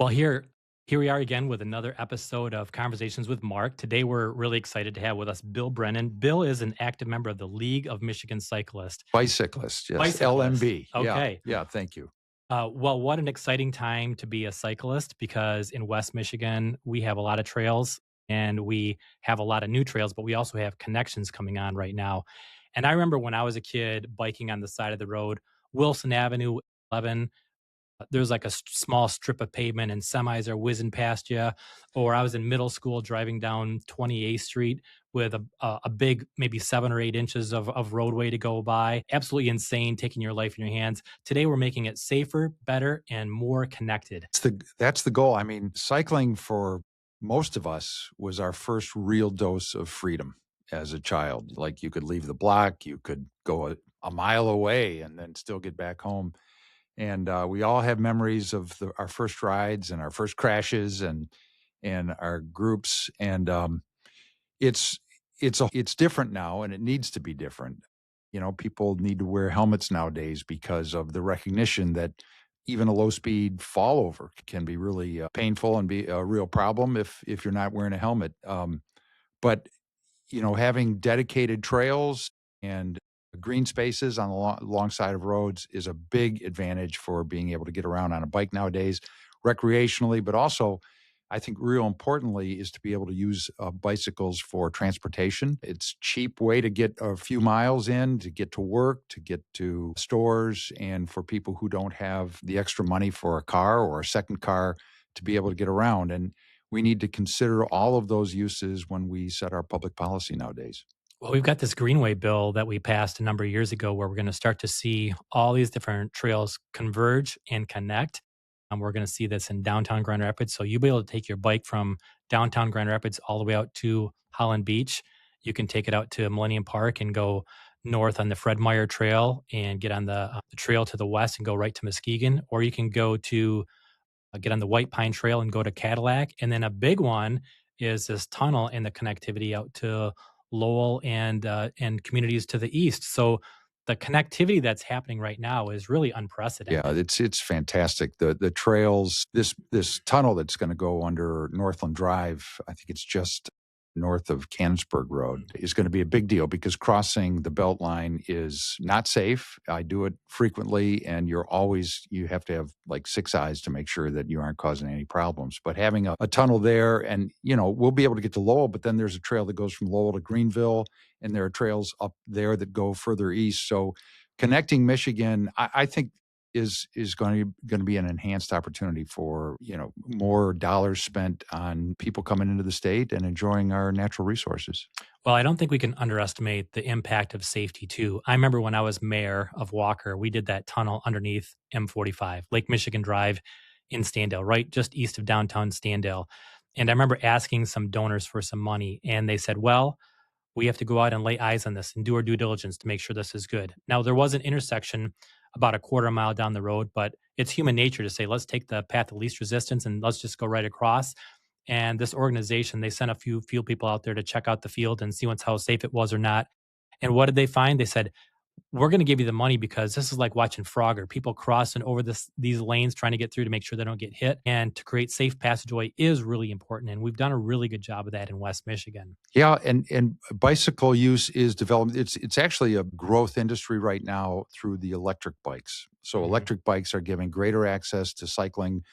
Well, here we are again with another episode of Conversations with Mark. Today, we're really excited to have with us Bill Brennan. Bill is an active member of the League of Michigan Cyclists. Bicyclist, yes, Bicyclist. LMB. Yeah, Okay. yeah, thank you. Well, what an exciting time to be a cyclist because in West Michigan, we have a lot of trails and we have a lot of new trails, but we also have connections coming on right now. And I remember when I was a kid biking on the side of the road, Wilson Avenue 11, there's like a small strip of pavement and semis are whizzing past you. Or I was in middle school driving down 28th Street with a big, maybe 7 or 8 inches of roadway to go by. Absolutely insane taking your life in your hands. Today, we're making it safer, better, and more connected. That's the goal. I mean, cycling for most of us was our first real dose of freedom as a child. Like you could leave the block, you could go a mile away and then still get back home. And we all have memories of our first rides and our first crashes and our groups. And it's it's different now, and it needs to be different. You know, people need to wear helmets nowadays because of the recognition that even a low speed fall over can be really painful and be a real problem if you're not wearing a helmet. But you know, having dedicated trails and green spaces on the long side of roads is a big advantage for being able to get around on a bike nowadays, recreationally, but also I think real importantly is to be able to use bicycles for transportation. It's cheap way to get a few miles in, to get to work, to get to stores, and for people who don't have the extra money for a car or a second car to be able to get around. And we need to consider all of those uses when we set our public policy nowadays. Well, we've got this Greenway bill that we passed a number of years ago where we're going to start to see all these different trails converge and connect. And we're going to see this in downtown Grand Rapids. So you'll be able to take your bike from downtown Grand Rapids all the way out to Holland Beach. You can take it out to Millennium Park and go north on the Fred Meyer Trail and get on the trail to the west and go right to Muskegon. Or you can go to get on the White Pine Trail and go to Cadillac. And then a big one is this tunnel and the connectivity out to Lowell and communities to the east. So the connectivity that's happening right now is really Yeah, unprecedented. it's fantastic. The trails, this tunnel that's going to go under Northland Drive, I think it's just north of Canonsburg Road, is going to be a big deal because crossing the belt line is not safe. I do it frequently, and you have to have like six eyes to make sure that you aren't causing any problems. But having a tunnel there, and you know, we'll be able to get to Lowell, but then there's a trail that goes from Lowell to Greenville, and there are trails up there that go further east. So connecting Michigan, I think is going to be an enhanced opportunity for more dollars spent on people coming into the state and enjoying our natural resources. Well, I don't think we can underestimate the impact of safety too. I remember when I was mayor of Walker, we did that tunnel underneath M45, Lake Michigan Drive in Standale, right just east of downtown Standale. And I remember asking some donors for some money, and they said, well, we have to go out and lay eyes on this and do our due diligence to make sure this is good. Now, there was an intersection about a quarter mile down the road, but it's human nature to say, let's take the path of least resistance and let's just go right across. And this organization, they sent a few field people out there to check out the field and see how safe it was or not. And what did they find? They said, we're going to give you the money because this is like watching Frogger. People crossing over these lanes trying to get through to make sure they don't get hit. And to create safe passageway is really important. And we've done a really good job of that in West Michigan. Yeah, and bicycle use is developed. It's actually a growth industry right now through the electric bikes. So Mhm. electric bikes are giving greater access to cycling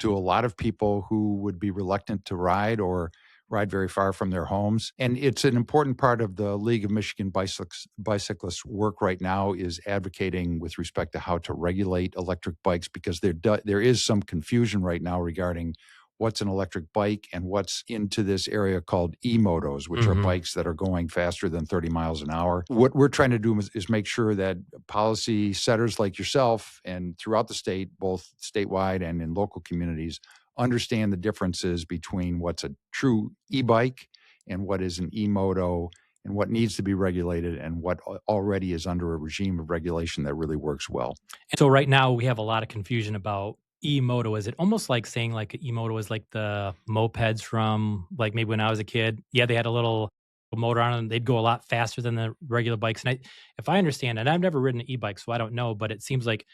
to a lot of people who would be reluctant to ride or ride very far from their homes. And it's an important part of the League of Michigan Bicyclists work right now is advocating with respect to how to regulate electric bikes because there is some confusion right now regarding what's an electric bike and what's into this area called e-motos, which are Mhm. bikes that are going faster than 30 miles an hour. What we're trying to do is make sure that policy setters like yourself and throughout the state, both statewide and in local communities, understand the differences between what's a true e-bike and what is an e-moto and what needs to be regulated and what already is under a regime of regulation that really works well. And so right now we have a lot of confusion about e-moto. Is it almost like saying like e-moto is like the mopeds from like maybe when I was a kid? Yeah, they had a little motor on them. They'd go a lot faster than the regular bikes. And if I understand, and I've never ridden an e-bike, so I don't know, but it seems like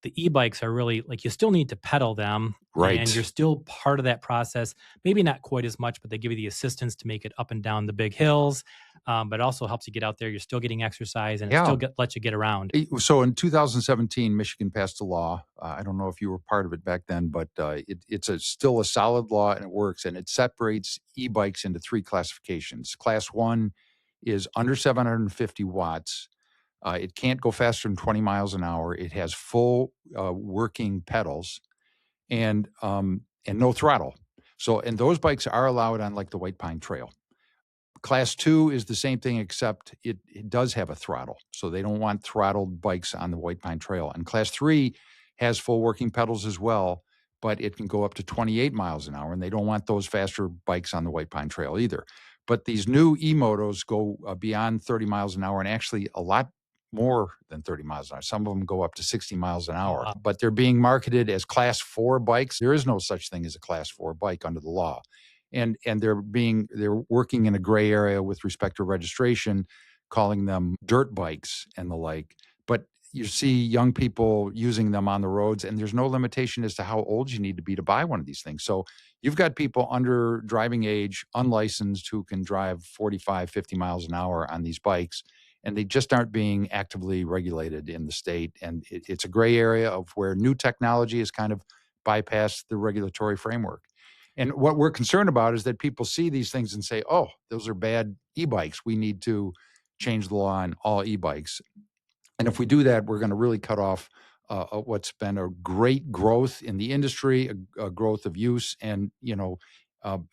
The e-bikes are really like you still need to pedal them and you're Right. still part of that process. Maybe not quite as much, but they give you the assistance to make it up and down the big hills. But it also helps you get out there. You're still getting exercise and it Yeah. still lets you get around. So in 2017, Michigan passed a law. I don't know if you were part of it back then, but it's still a solid law and it works. And it separates e-bikes into three classifications. Class one is under 750 watts. It can't go faster than 20 miles an hour. It has full working pedals and no throttle. So, and those bikes are allowed on like the White Pine Trail. Class two is the same thing, except it does have a throttle. So they don't want throttled bikes on the White Pine Trail. And class three has full working pedals as well, but it can go up to 28 miles an hour. And they don't want those faster bikes on the White Pine Trail either. But these new e-motos go beyond 30 miles an hour and actually a lot more than 30 miles an hour. Some of them go up to 60 miles an Oh, hour, wow. but they're being marketed as class four bikes. There is no such thing as a class four bike under the law. And they're working in a gray area with respect to registration, calling them dirt bikes and the like. But you see young people using them on the roads, and there's no limitation as to how old you need to be to buy one of these things. So you've got people under driving age, unlicensed, who can drive 45, 50 miles an hour on these bikes, and they just aren't being actively regulated in the state. And it's a gray area of where new technology has kind of bypassed the regulatory framework. And what we're concerned about is that people see these things and say, oh, those are bad e-bikes. We need to change the law on all e-bikes. And if we do that, we're going to really cut off what's been a great growth in the industry, a growth of use and,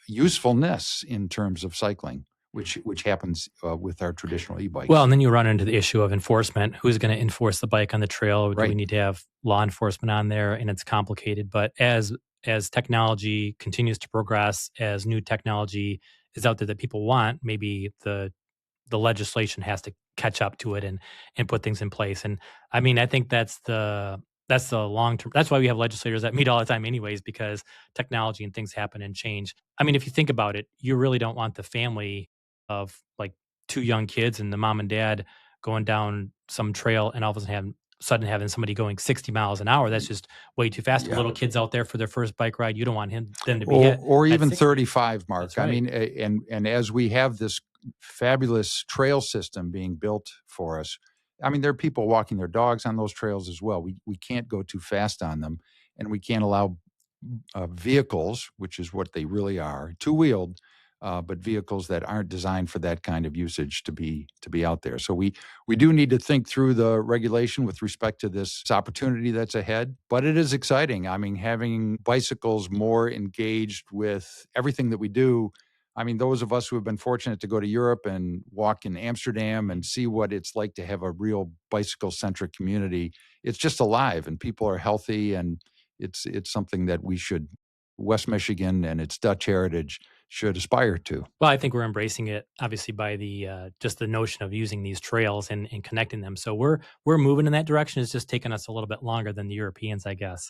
usefulness in terms of cycling, which happens with our traditional e-bikes. Well, and then you run into the issue of enforcement. Who's going to enforce the bike on the trail? Do we Right. need to have law enforcement on there? And it's complicated. But as technology continues to progress, as new technology is out there that people want, maybe the legislation has to catch up to it and put things in place. And I mean, I think that's the long term. That's why we have legislators that meet all the time, anyways, because technology and things happen and change. I mean, if you think about it, you really don't want the family of like two young kids and the mom and dad going down some trail and all of a sudden having somebody going 60 miles an hour. That's just way too fast. The Yeah. little kids out there for their first bike ride, you don't want them to be Or, hit or at even 60. 35, Mark. That's I right. mean, and as we have this fabulous trail system being built for us, I mean, there are people walking their dogs on those trails as well. We can't go too fast on them, and we can't allow vehicles, which is what they really are, two-wheeled, but vehicles that aren't designed for that kind of usage to be out there. So we do need to think through the regulation with respect to this opportunity that's ahead, but it is exciting. I mean, having bicycles more engaged with everything that we do. I mean, those of us who have been fortunate to go to Europe and walk in Amsterdam and see what it's like to have a real bicycle-centric community, it's just alive and people are healthy, and it's something that West Michigan and its Dutch heritage should aspire to. Well, I think we're embracing it obviously by the just the notion of using these trails and connecting them. So we're moving in that direction. It's just taking us a little bit longer than the Europeans, I guess.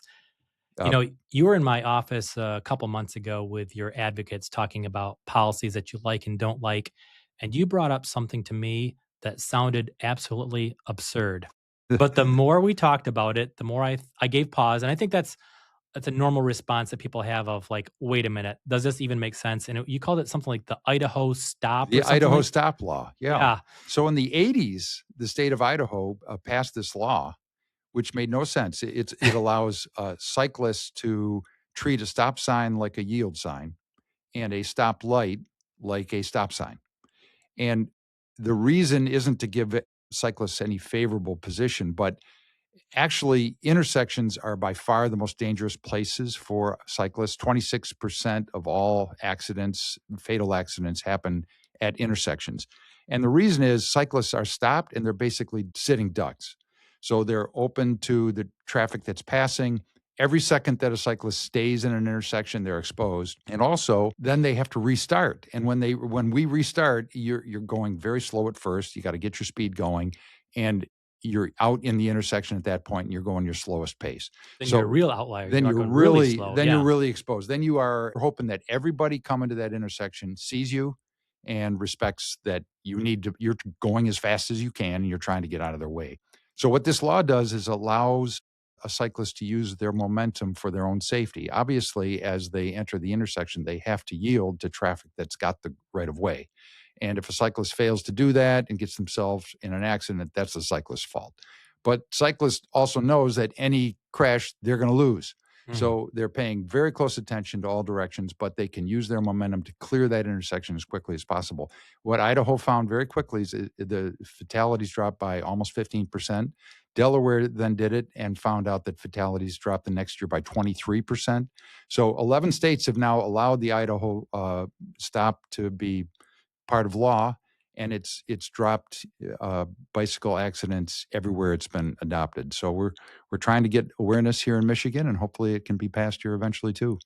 You Uh, know, you were in my office a couple months ago with your advocates talking about policies that you like and don't like, and you brought up something to me that sounded absolutely absurd. But the more we talked about it, the more I gave pause, and I think that's a normal response that people have of like, wait a minute, does this even make sense? And you called it something like the Idaho stop or the something Idaho like. stop law, yeah. Yeah. So in the 80s, the state of Idaho passed this law, which made no sense. It allows cyclists to treat a stop sign like a yield sign and a stop light like a stop sign. And the reason isn't to give cyclists any favorable position, but actually, intersections are by far the most dangerous places for cyclists. 26% of all accidents, fatal accidents, happen at intersections. And the reason is cyclists are stopped and they're basically sitting ducks. So they're open to the traffic that's passing. Every second that a cyclist stays in an intersection, they're exposed. And also, then they have to restart. And when we restart, you're going very slow at first. You got to get your speed going. And you're out in the intersection at that point and you're going your slowest pace. Then you're a So real outlier. then You're you're going really really slow. then you're Yeah. really exposed. Then you are hoping that everybody coming to that intersection sees you and respects that you're going as fast as you can and you're trying to get out of their way. So what this law does is allows a cyclist to use their momentum for their own safety. Obviously, as they enter the intersection, they have to yield to traffic that's got the right of way. And if a cyclist fails to do that and gets themselves in an accident, that's the cyclist's fault. But cyclist also knows that any crash, they're going to lose. So they're paying very close attention to all directions, but they can use their momentum to clear that intersection as quickly as possible. What Idaho found very quickly is the fatalities dropped by almost 15%. Delaware then did it and found out that fatalities dropped the next year by 23%. So 11 states have now allowed the Idaho stop to be part of law, and it's dropped bicycle accidents everywhere it's been adopted. So we're trying to get awareness here in Michigan, and hopefully it can be passed here eventually too.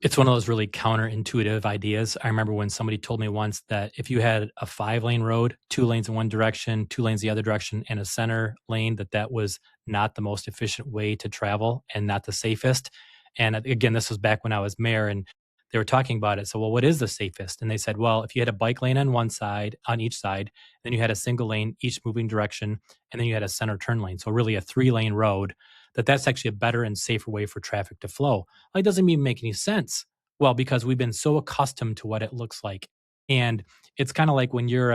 It's one of those really counterintuitive ideas. I remember when somebody told me once that if you had a 5-lane road, 2 lanes in one direction, 2 lanes the other direction, and a center lane, that was not the most efficient way to travel and not the safest. And again, this was back when I was mayor, and they were talking about it. So, well, what is the safest? And they said, well, if you had a bike lane on one side, on each side, then you had a single lane, each moving direction, and then you had a center turn lane. So really a 3-lane road, that's actually a better and safer way for traffic to flow. Well, it doesn't even make any sense. Well, because we've been so accustomed to what it looks like. And it's kind of like when you're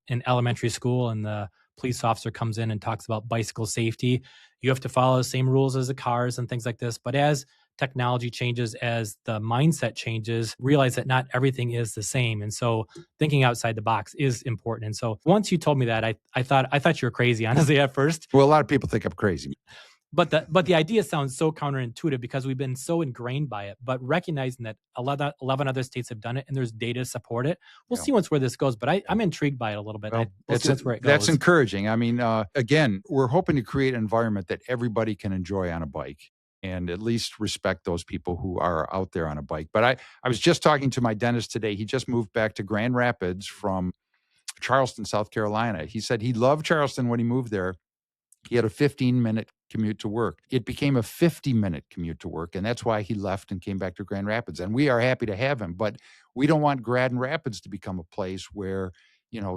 in elementary school and the police officer comes in and talks about bicycle safety, you have to follow the same rules as the cars and things like this. But as technology changes, as the mindset changes, realize that not everything is the same. And so thinking outside the box is important. And so once you told me that, I thought you were crazy, honestly, at first. Well, a lot of people think I'm crazy. But the idea sounds so counterintuitive because we've been so ingrained by it. But recognizing that 11 other states have done it and there's data to support it, we'll see where this goes. But I'm intrigued by it a little bit. Well, we'll see where it goes. That's encouraging. I mean, again, we're hoping to create an environment that everybody can enjoy on a bike and at least respect those people who are out there on a bike. But I was just talking to my dentist today. He just moved back to Grand Rapids from Charleston, South Carolina. He said he loved Charleston when he moved there. He had a 15-minute commute to work. It became a 50-minute commute to work, and that's why he left and came back to Grand Rapids. And we are happy to have him, but we don't want Grand Rapids to become a place where,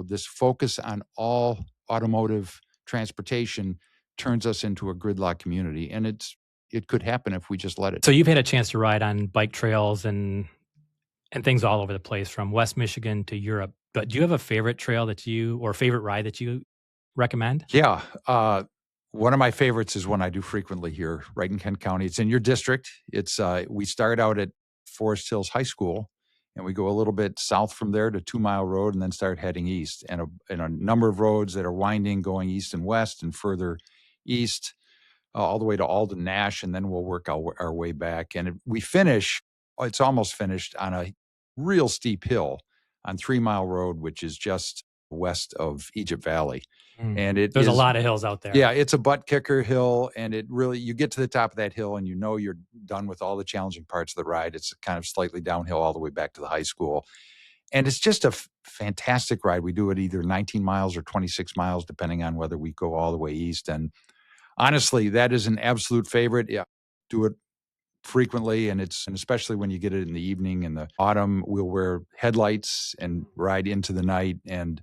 this focus on all automotive transportation turns us into a gridlock community. And it could happen if we just let it. So you've had a chance to ride on bike trails and things all over the place, from West Michigan to Europe. But do you have a favorite trail or favorite ride that you recommend? Yeah. One of my favorites is one I do frequently here, right in Kent County. It's in your district. It's we start out at Forest Hills High School, and we go a little bit south from there to 2 Mile Road, and then start heading east. And a number of roads that are winding, going east and west, and further east, all the way to Alden Nash, and then we'll work our way back. And we finish. It's almost finished on a real steep hill on 3 Mile Road, which is just west of Egypt Valley. And there's a lot of hills out there. Yeah, it's a butt kicker hill, and you get to the top of that hill and you're done with all the challenging parts of the ride. It's kind of slightly downhill all the way back to the high school. And it's just a fantastic ride. We do it either 19 miles or 26 miles, depending on whether we go all the way east. And honestly, that is an absolute favorite. Yeah, do it frequently, and especially when you get it in the evening. In the autumn, we'll wear headlights and ride into the night, and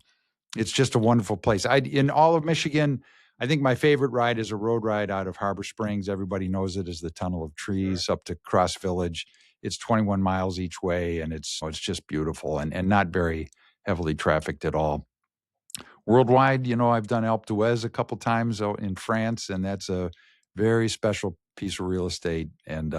it's just a wonderful place. In all of Michigan, I think my favorite ride is a road ride out of Harbor Springs. Everybody knows it as the Tunnel of Trees up to Cross Village. It's 21 miles each way, and it's just beautiful and not very heavily trafficked at all. Worldwide, I've done Alpe d'Huez a couple times in France, and that's a very special piece of real estate and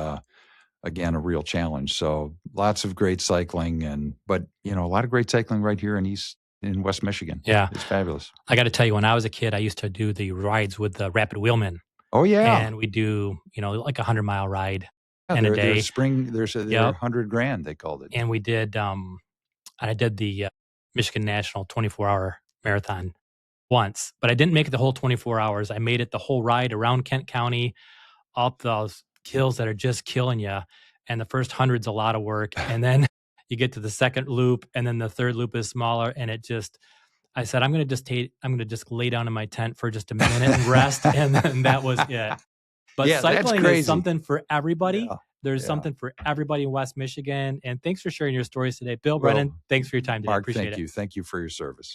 again, a real challenge. So lots of great cycling, but a lot of great cycling right here in West Michigan. Yeah. It's fabulous. I got to tell you, when I was a kid, I used to do the rides with the Rapid Wheelmen. Oh, yeah. And we do, like 100-mile ride in a day. There's 100 grand, they called it. And we did, I did the Michigan National 24-hour marathon once, but I didn't make it the whole 24 hours. I made it the whole ride around Kent County, up those hills that are just killing you. And the first 100's a lot of work. And then you get to the second loop, and then the third loop is smaller. And I said, I'm going to just lay down in my tent for just a minute and rest. And then that was it. But cycling is something for everybody. Yeah. There's something for everybody in West Michigan. And thanks for sharing your stories today. Bill Brennan, thanks for your time today. Mark, appreciate it. Thank you. Thank you for your service.